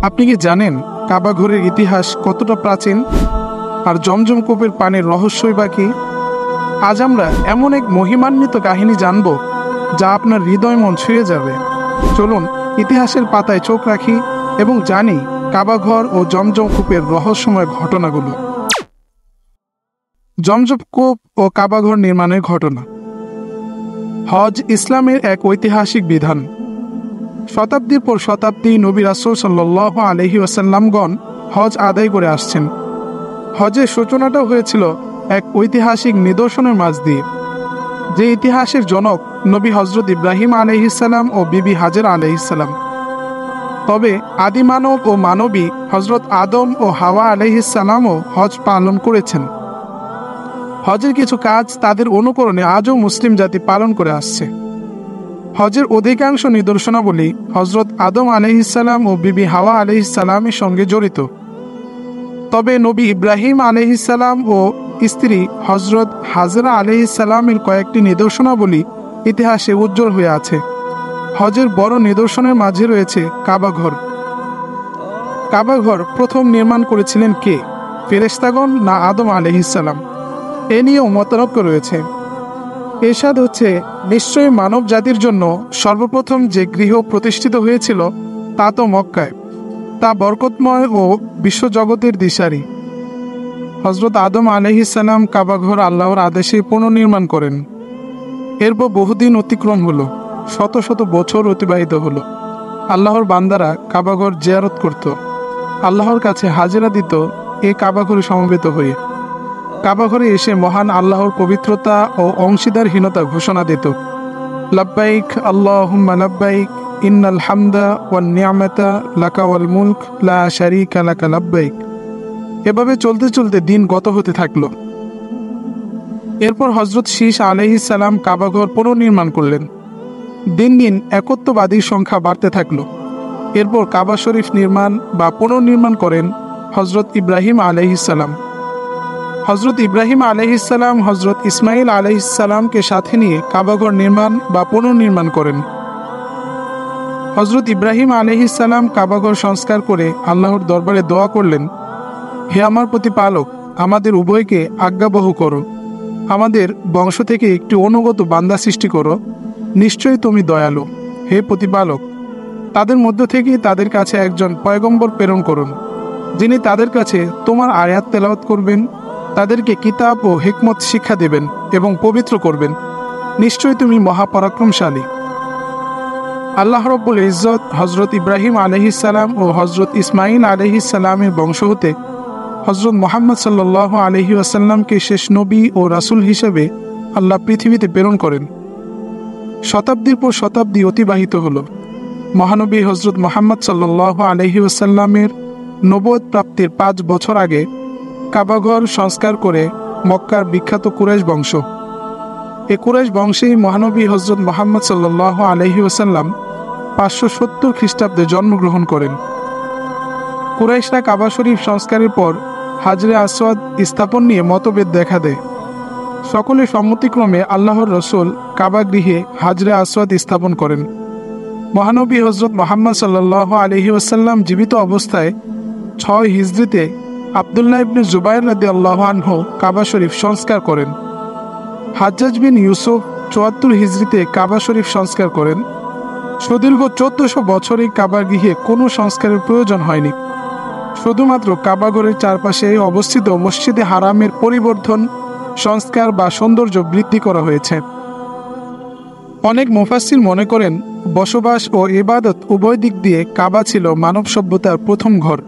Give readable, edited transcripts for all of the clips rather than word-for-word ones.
আপনি কি জানেন কাবা ঘরের ইতিহাস কতটা প্রাচীন, আর জমজম কূপের পানির রহস্যই বা কি? আজ আমরা এমন এক মহিমান্বিত কাহিনী জানব যা আপনার হৃদয় মন ছুঁয়ে যাবে। চলুন ইতিহাসের পাতায় চোখ রাখি এবং জানি কাবা ঘর ও জমজম কূপের রহস্যময় ঘটনাগুলো। জমজম কূপ ও কাবা ঘর নির্মাণের ঘটনা। হজ ইসলামের এক ঐতিহাসিক বিধান। শতাব্দীর পর শতাব্দী নবী রাসূল সাল্লাল্লাহু আলাইহি ওয়াসাল্লামগণ হজ আদায় করে আসছেন। হজের সূচনাটা হয়েছিল এক ঐতিহাসিক নিদর্শনের মাঝ দিয়ে, যে ইতিহাসের জনক নবী হজরত ইব্রাহিম আলাইহিসসালাম ও বিবি হাজেরা আলাইহিসসালাম। তবে আদিমানব ও মানবী হজরত আদম ও হাওয়া আলাইহিসসালামও হজ পালন করেছেন। হজের কিছু কাজ তাদের অনুকরণে আজও মুসলিম জাতি পালন করে আসছে। হজের অধিকাংশ নিদর্শনাবলী হজরত আদম আলাইহিসসালাম ও বিবি হাওয়া আলাইহিসসালামের সঙ্গে জড়িত। তবে নবী ইব্রাহিম আলাইহিসসালাম ও স্ত্রী হজরত হাজেরা আলাইহিসসালামের কয়েকটি নিদর্শনাবলী ইতিহাসে উজ্জ্বল হয়ে আছে। হজের বড় নিদর্শনের মাঝে রয়েছে কাবা ঘর। কাবা ঘর প্রথম নির্মাণ করেছিলেন কে, ফেরেশতাগণ না আদম আলাইহিসসালাম? এ নিয়েও মতানৈক্য রয়েছে। এরশাদ হচ্ছে, নিশ্চয়ই মানব জাতির জন্য সর্বপ্রথম যে গৃহ প্রতিষ্ঠিত হয়েছিল তা তো মক্কায়, তা বরকতময় ও বিশ্বজগতের দিশারি। হজরত আদম আলাইহিসসালাম কাবাঘর আল্লাহর আদেশে পুনর্নির্মাণ করেন। এরপর বহুদিন অতিক্রম হলো, শত শত বছর অতিবাহিত হলো। আল্লাহর বান্দারা কাবাঘর জিয়ারত করত, আল্লাহর কাছে হাজিরা দিত এ কাবাঘরে সমবেত হয়ে। কাবাঘরে এসে মহান আল্লাহর পবিত্রতা ও অংশীদারহীনতা ঘোষণা দিত। লাব্বাইক আল্লাহুম্মা লাব্বাইক ইন্নাল হামদা ওয়ান নি'মাতা লাকা ওয়াল মুলক লা শারীকা লাকা লাব্বাইক। এভাবে চলতে চলতে দিন গত হতে থাকলো। এরপর হজরত শীস আলাইহিসসালাম কাবাঘর পুনর্নির্মাণ করলেন। দিন দিন একত্ববাদীর সংখ্যা বাড়তে থাকলো। এরপর কাবা শরীফ নির্মাণ বা পুনর্নির্মাণ করেন হজরত ইব্রাহিম আলাইহিসসালাম। হজরত ইব্রাহিম আলাইহিসসালাম হজরত ইসমাইল আলাইহিসসালামকে সাথে নিয়ে কাবাঘর নির্মাণ বা পুনর্নির্মাণ করেন। হজরত ইব্রাহিম আলাইহিসসালাম কাবাঘর সংস্কার করে আল্লাহর দরবারে দোয়া করলেন, হে আমার প্রতিপালক, আমাদের উভয়কে আজ্ঞাবহ করো, আমাদের বংশ থেকে একটি অনুগত বান্দা সৃষ্টি করো, নিশ্চয়ই তুমি দয়ালু। হে প্রতিপালক, তাদের মধ্য থেকে তাদের কাছে একজন পয়গম্বর প্রেরণ করুন, যিনি তাদের কাছে তোমার আয়াত তেলাওয়াত করবেন, তাদেরকে কিতাব ও হিকমত শিক্ষা দেবেন এবং পবিত্র করবেন। নিশ্চয়ই তুমি মহাপরাক্রমশালী। আল্লাহ রব্বুল ইজ্জত হজরত ইব্রাহিম আলাইহিসসালাম ও হজরত ইসমাইল আলাইহিসসালামের বংশ হতে হজরত মুহাম্মদ সাল্লাল্লাহু আলাইহি ওয়াসাল্লামকে শেষ নবী ও রাসূল হিসেবে আল্লাহ পৃথিবীতে প্রেরণ করেন। শতাব্দীর পর শতাব্দী অতিবাহিত হলো। মহানবী হজরত মুহাম্মদ সাল্লাল্লাহু আলাইহি ওয়াসাল্লামের নবুয়ত প্রাপ্তির 5 বছর আগে কাবাঘর সংস্কার করে মক্কার বিখ্যাত কুরাইশ বংশ। এ কুরাইশ বংশেই মহানবী হজরত মুহাম্মদ সাল্লাল্লাহু আলাইহি ওয়াসাল্লাম 570 খ্রিস্টাব্দে জন্মগ্রহণ করেন। কুরাইশরা কাবা শরীফ সংস্কারের পর হাজরে আসওয়াদ স্থাপন নিয়ে মতভেদ দেখা দেয়। সকলের সম্মতিক্রমে আল্লাহর রসুল কাবা গৃহে হাজরে আসওয়াদ স্থাপন করেন। মহানবী হজরত মুহাম্মদ সাল্লাল্লাহু আলাইহি ওয়াসাল্লাম জীবিত অবস্থায় 6 হিজরিতে আব্দুল্লাহ ইবনে জুবাইর রাদিয়াল্লাহু আনহু কাবা শরীফ সংস্কার করেন। হাজ্জাজ বিন ইউসুফ 74 হিজরিতে কাবা শরীফ সংস্কার করেন। সুদীর্ঘ 1400 বছরে কাবা গৃহে কোনো সংস্কারের প্রয়োজন হয়নি। শুধুমাত্র কাবাঘরের চারপাশে অবস্থিত মসজিদে হারামের পরিবর্ধন, সংস্কার বা সৌন্দর্য বৃদ্ধি করা হয়েছে। অনেক মুফাসসির মনে করেন বসবাস ও ইবাদত উভয় দিক দিয়ে কাবা ছিল মানব সভ্যতার প্রথম ঘর।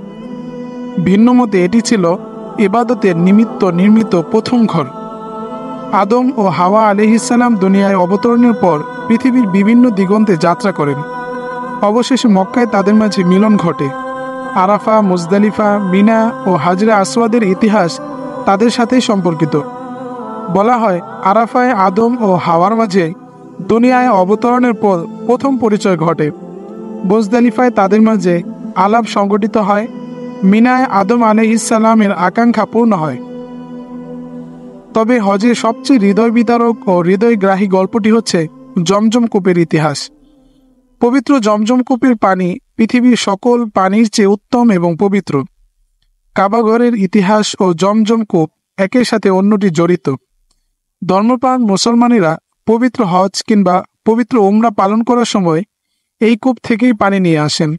ভিন্ন মতে এটি ছিল ইবাদতের নিমিত্ত নির্মিত প্রথম ঘর। আদম ও হাওয়া আলাইহিসসালাম দুনিয়ায় অবতরণের পর পৃথিবীর বিভিন্ন দিগন্তে যাত্রা করেন। অবশেষে মক্কায় তাদের মাঝে মিলন ঘটে। আরাফা, মুজদালিফা, মিনা ও হাজরে আসওয়াদের ইতিহাস তাদের সাথেই সম্পর্কিত। বলা হয় আরাফায় আদম ও হাওয়ার মাঝে দুনিয়ায় অবতরণের পর প্রথম পরিচয় ঘটে। মুজদালিফায় তাদের মাঝে আলাপ সংগঠিত হয়। মিনায় আদম আলাইহিসসালামের আকাঙ্ক্ষা পূর্ণ হয়। তবে হজের সবচেয়ে হৃদয় বিদারক ও হৃদয়গ্রাহী গল্পটি হচ্ছে জমজম কূপের ইতিহাস। পবিত্র জমজম কূপের পানি পৃথিবীর সকল পানির চেয়ে উত্তম এবং পবিত্র। কাবাঘরের ইতিহাস ও জমজম কূপ একের সাথে অন্যটি জড়িত। ধর্মপ্রাণ মুসলমানেরা পবিত্র হজ কিংবা পবিত্র উমরা পালন করার সময় এই কূপ থেকেই পানি নিয়ে আসেন।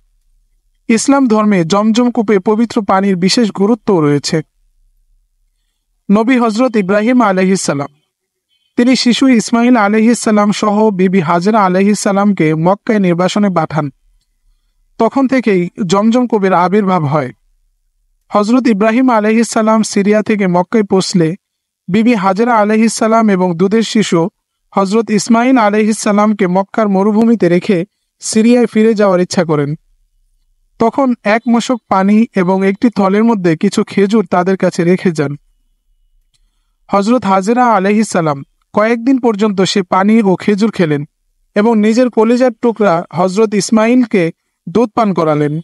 ইসলাম ধর্মে জমজম কূপে পবিত্র পানির বিশেষ গুরুত্বও রয়েছে। নবী হজরত ইব্রাহিম আলাইহিসসালাম, তিনি শিশু ইসমাইল আলাইহিসসালাম সহ বিবি হাজরা আলাইহিসসালামকে মক্কায় নির্বাসনে পাঠান। তখন থেকেই জমজম কূপের আবির্ভাব হয়। হজরত ইব্রাহিম আলাইহিসসালাম সিরিয়া থেকে মক্কায় পৌঁছলে বিবি হাজরা আলাইহিসসালাম এবং দুধের শিশু হজরত ইসমাইল আলাইহিসসালামকে মক্কার মরুভূমিতে রেখে সিরিয়ায় ফিরে যাওয়ার ইচ্ছা করেন। তখন এক মশক পানি এবং একটি থলের মধ্যে কিছু খেজুর তাদের কাছে রেখে যান। হজরত হাজরা আলাইহিসসালাম কয়েকদিন পর্যন্ত সে পানি ও খেজুর খেলেন এবং নিজের কলিজার টুকরা হজরত ইসমাইলকে দুধ পান করালেন।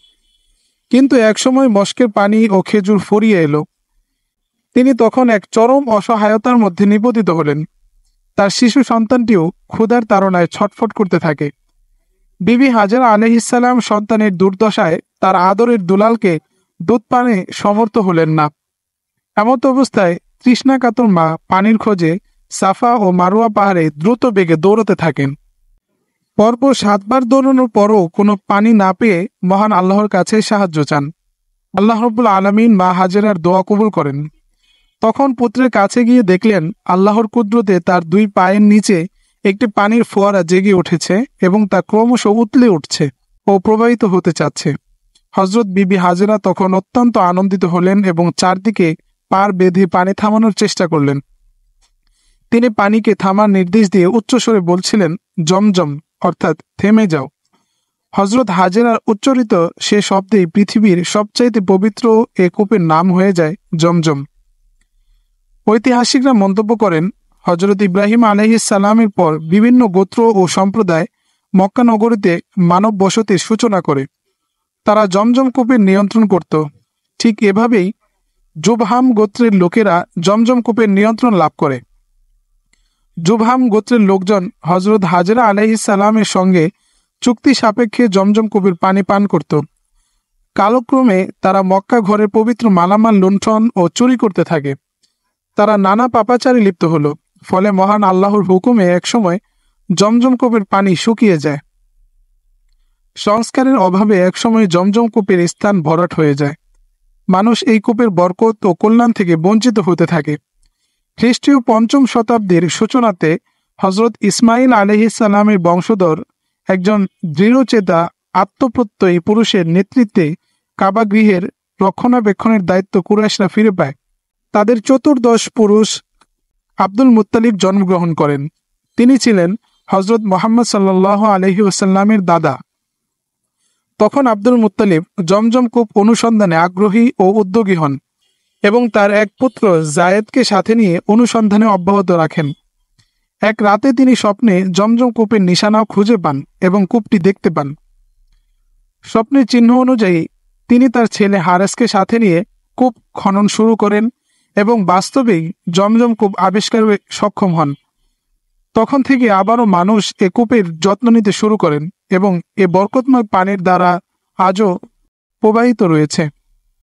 কিন্তু একসময় মশকের পানি ও খেজুর ফুরিয়ে এলো। তিনি তখন এক চরম অসহায়তার মধ্যে নিপতিত হলেন। তার শিশু সন্তানটিও ক্ষুধার তাড়নায় ছটফট করতে থাকে। বিবি হাজরা আলাইহিসসালাম সন্তানের দুর্দশায় তার আদরের দুলালকে দুধ পানে সমর্থ হলেন না। এমত অবস্থায় তৃষ্ণাকাতর মা পানির খোঁজে সাফা ও মারোয়া পাহাড়ে দ্রুত বেগে দৌড়তে থাকেন। পরপর 7 বার দৌড়ানোর পরও কোনো পানি না পেয়ে মহান আল্লাহর কাছে সাহায্য চান। আল্লাহ রাব্বুল আলামিন মা হাজেরার দোয়া কবুল করেন। তখন পুত্রের কাছে গিয়ে দেখলেন আল্লাহর কুদরতে তার 2 পায়ের নিচে একটি পানির ফোয়ারা জেগে উঠেছে এবং তা ক্রমশ উতলে উঠছে ও প্রবাহিত হতে চাচ্ছে। হজরত বিবি হাজেরা তখন অত্যন্ত আনন্দিত হলেন এবং চারদিকে পার বেঁধে পানি থামানোর চেষ্টা করলেন। তিনি পানিকে থামার নির্দেশ দিয়ে উচ্চস্বরে বলছিলেন, জমজম, অর্থাৎ থেমে যাও। হজরত হাজেরার উচ্চারিত সে শব্দেই পৃথিবীর সবচাইতে পবিত্র এ কূপের নাম হয়ে যায় জমজম। ঐতিহাসিকরা মন্তব্য করেন, হজরত ইব্রাহিম আলাইহিসসালামের পর বিভিন্ন গোত্র ও সম্প্রদায় মক্কা নগরীতে মানব বসতির সূচনা করে। তারা জমজম কূপের নিয়ন্ত্রণ করত। ঠিক এভাবেই জুবহাম গোত্রের লোকেরা জমজম কূপের নিয়ন্ত্রণ লাভ করে। জুবহাম গোত্রের লোকজন হজরত হাজরা আলাইহিসসালামের সঙ্গে চুক্তি সাপেক্ষে জমজম কূপের পানি পান করত। কালক্রমে তারা মক্কা ঘরের পবিত্র মালামাল লুণ্ঠন ও চুরি করতে থাকে। তারা নানা পাপাচারে লিপ্ত হলো। ফলে মহান আল্লাহর হুকুমে একসময় জমজম কূপের পানি শুকিয়ে যায়। সংস্কারের অভাবে একসময় জমজম কূপের স্থান ভরাট হয়ে যায়। মানুষ এই কূপের বরকত ও কল্যাণ থেকে বঞ্চিত হতে থাকে। খ্রিস্টীয় 5ম শতাব্দীর সূচনাতে হজরত ইসমাইল আলাইহিসসালামের বংশধর একজন দৃঢ়চেতা আত্মপ্রত্যয়ী পুরুষের নেতৃত্বে কাবা গৃহের রক্ষণাবেক্ষণের দায়িত্ব কুরাইশরা ফিরে পায়। তাদের চতুর্দশ পুরুষ আব্দুল মুত্তালিব জন্মগ্রহণ করেন। তিনি ছিলেন হজরত মুহাম্মদ সাল্লাল্লাহু আলাইহি ওয়াসাল্লামের দাদা। তখন আব্দুল মুত্তালিব জমজম কূপ অনুসন্ধানে আগ্রহী ও উদ্যোগী হন এবং তার এক পুত্র জায়েদকে সাথে নিয়ে অনুসন্ধানে অব্যাহত রাখেন। এক রাতে তিনি স্বপ্নে জমজম কূপের নিশানাও খুঁজে পান এবং কূপটি দেখতে পান। স্বপ্নের চিহ্ন অনুযায়ী তিনি তার ছেলে হারেসকে সাথে নিয়ে কূপ খনন শুরু করেন এবং বাস্তবেই জমজম কূপ আবিষ্কারে সক্ষম হন। তখন থেকে আবারও মানুষ এ কূপের যত্ন নিতে শুরু করেন এবং এ বরকতময় পানির দ্বারা আজও প্রবাহিত রয়েছে।